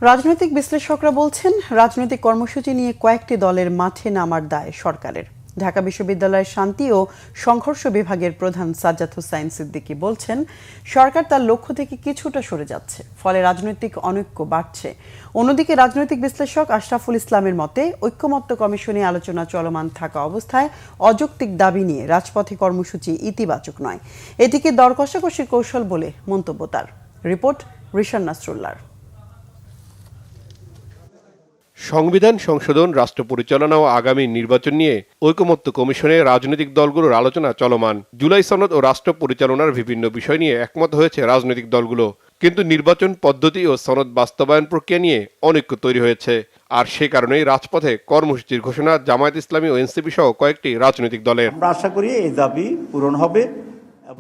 রাজনৈতিক বিশ্লেষকরা বলছেন, রাজনৈতিক কর্মসূচি নিয়ে কয়েকটি দলের মাঠে নামার দায় সরকারের। ঢাকা বিশ্ববিদ্যালয়ের শান্তি ও সংঘর্ষ বিভাগের প্রধান সাজ্জাদ হোসাইন সিদ্দিকী বলছেন, সরকার তার লক্ষ্য থেকে কিছুটা সরে যাচ্ছে, ফলে রাজনৈতিক অনৈক্য বাড়ছে। অন্যদিকে রাজনৈতিক বিশ্লেষক আশরাফুল ইসলামের মতে, ঐক্যমত্য কমিশনে আলোচনা চলমান থাকা অবস্থায় অযৌক্তিক দাবি নিয়ে রাজপথে কর্মসূচি ইতিবাচক নয়। এটিকে দর কষাকষির কৌশল বলে মন্তব্য তার। রিপোর্ট রিশান নাসরুল্লাহর। সংবিধান সংশোধন, রাষ্ট্র পরিচালনা ও আগামী নির্বাচন নিয়ে ঐকমত্য কমিশনে রাজনৈতিক দলগুলোর আলোচনা চলমান। জুলাই সনদ ও রাষ্ট্র পরিচালনার বিভিন্ন বিষয় নিয়ে একমত হয়েছে রাজনৈতিক দলগুলো, কিন্তু নির্বাচন পদ্ধতি ও সনদ বাস্তবায়ন প্রক্রিয়া নিয়ে অনৈক্য তৈরি হয়েছে। আর সে কারণেই রাজপথে কর্মসূচির ঘোষণা জামায়াত ইসলামী ও এনসিপি সহ কয়েকটি রাজনৈতিক দলের। আমরা আশা করি এই দাবি পূরণ হবে।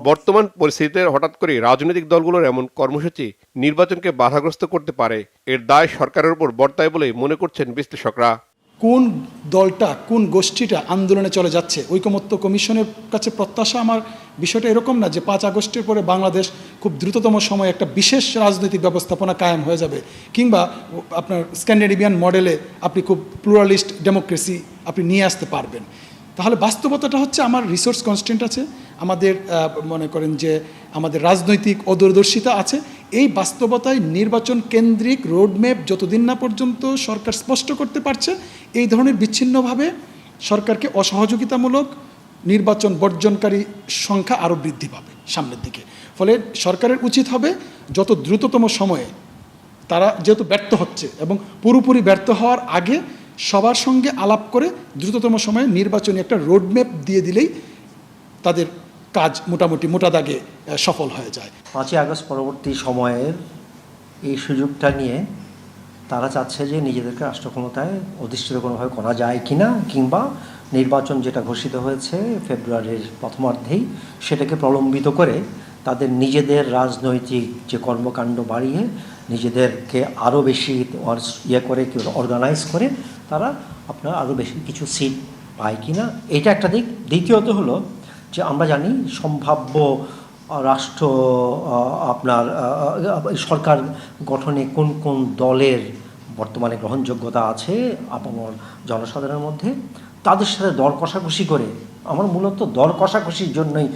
বর্তমান পরিস্থিতিতে হঠাৎ করে রাজনৈতিক দলগুলোর এমন কর্মসূচি নির্বাচনকে বাধাগ্রস্ত করতে পারে, এর দায় সরকারের উপর বর্তায় বলেই মনে করছেন বিশ্লেষকরা। কোন দলটা, কোন গোষ্ঠীটা আন্দোলনে চলে যাচ্ছে, ঐকমত্য কমিশনের কাছে প্রত্যাশা আমার বিষয়টা এরকম না যে 5 আগস্টের পরে বাংলাদেশ খুব দ্রুততম সময়ে একটা বিশেষ রাজনৈতিক ব্যবস্থাপনা কায়েম হয়ে যাবে, কিংবা আপনার স্ক্যান্ডিনেভিয়ান মডেলে আপনি খুব প্লুরালিস্ট ডেমোক্রেসি আপনি নিয়ে আসতে পারবেন। তাহলে বাস্তবতাটা হচ্ছে আমার রিসোর্স কনস্ট্যান্ট আছে, আমাদের মনে করেন যে আমাদের রাজনৈতিক অদূরদর্শিতা আছে। এই বাস্তবতায় নির্বাচন কেন্দ্রিক রোডম্যাপ যতদিন না পর্যন্ত সরকার স্পষ্ট করতে পারছে, এই ধরনের বিচ্ছিন্নভাবে সরকারকে অসহযোগিতামূলক নির্বাচন বর্জনকারী সংখ্যা আরও বৃদ্ধি পাবে সামনের দিকে। ফলে সরকারের উচিত হবে যত দ্রুততম সময়ে, তারা যেহেতু ব্যর্থ হচ্ছে এবং পুরোপুরি ব্যর্থ হওয়ার আগে সবার সঙ্গে আলাপ করে দ্রুততম সময়ে নির্বাচনী একটা রোডম্যাপ দিয়ে দিলেই তাদের কাজ মোটামুটি মোটা দাগে সফল হয়ে যায়। 5 আগস্ট পরবর্তী সময়ের এই সুযোগটা নিয়ে তারা চাচ্ছে যে নিজেদেরকে রাষ্ট্র ক্ষমতায় অধিষ্ঠিত কোনোভাবে করা যায় কিনা, কিংবা নির্বাচন যেটা ঘোষিত হয়েছে ফেব্রুয়ারির প্রথমার্ধেই সেটাকে প্রলম্বিত করে তাদের নিজেদের রাজনৈতিক যে কর্মকাণ্ড বাড়িয়ে নিজেদেরকে আরও বেশি করে অর্গানাইজ করে তারা আপনার আরও বেশি কিছু সিট পায় কিনা, এটা একটা দিক। দ্বিতীয়ত হলো যে আমরা জানি সম্ভাব্য রাষ্ট্র আপনার সরকার গঠনে কোন কোন দলের বর্তমানে গ্রহণযোগ্যতা আছে আপনার জনসাধারণের মধ্যে, তাদের সাথে দর কষাকষি করে, আমার মূলত দর কষাকষির জন্যই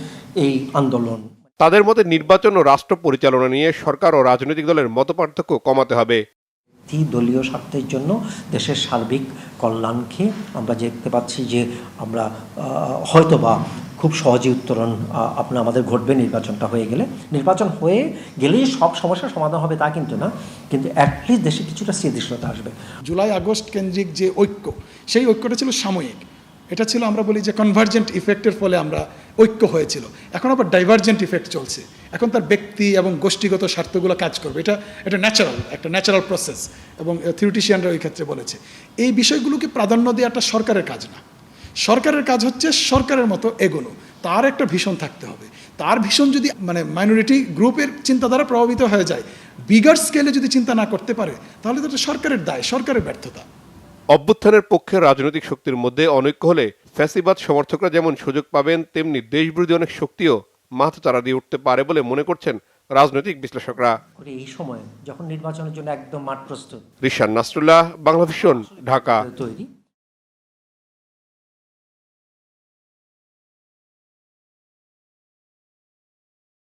এই আন্দোলন। তাদের মতে নির্বাচন ও রাষ্ট্র পরিচালনা নিয়ে সরকার ও রাজনৈতিক দলের মতপার্থক্য কমাতে হবে। দলীয় স্বার্থের জন্য দেশের সার্বিক কল্যাণকে আমরা দেখতে পাচ্ছি যে আমরা হয়তোবা খুব সহজে উত্তরণ আমাদের ঘটবে নির্বাচনটা হয়ে গেলে। নির্বাচন হয়ে গেলেই সব সমস্যার সমাধান হবে তা কিন্তু না, কিন্তু অ্যাটলিস্ট দেশে কিছুটা স্থিতিশীলতা আসবে। জুলাই আগস্ট কেন্দ্রিক যে ঐক্য, সেই ঐক্যটা ছিল সাময়িক। এটা ছিল আমরা বলি যে কনভার্জেন্ট ইফেক্টের ফলে আমরা ঐক্য হয়েছিল। এখন আবার ডাইভার্জেন্ট ইফেক্ট চলছে। এখন তার ব্যক্তি এবং গোষ্ঠীগত স্বার্থগুলো কাজ করবে। এটা একটা ন্যাচারাল প্রসেস, এবং থিওরিটিশিয়ানরা ওই ক্ষেত্রে বলেছে এই বিষয়গুলোকে প্রাধান্য দেওয়াটা সরকারের কাজ না। সরকারের কাজ হচ্ছে সরকারের মতো এগোনো, তার একটা ভিশন থাকতে হবে। তার ভিশন যদি মাইনরিটি গ্রুপের চিন্তাধারা প্রভাবিত হয়ে যায়, বিগার স্কেলে যদি চিন্তা না করতে পারে, তাহলে তো এটা সরকারের দায়, সরকারের ব্যর্থতা। অভ্যুত্থানের পক্ষে রাজনৈতিক শক্তির মধ্যে অনৈক্য হলে ফ্যাসিবাদ সমর্থকরা যেমন সুযোগ পাবেন, তেমনি দেশবিরোধী অনেক শক্তিও মাথাচাড়া দিয়ে উঠতে পারে বলে মনে করছেন রাজনৈতিক বিশ্লেষকরা। এই সময় যখন নির্বাচনের জন্য একদম মাঠ প্রস্তুত। রিশান নাসরুল্লাহ, বাংলাভিশন, ঢাকা। তৈরি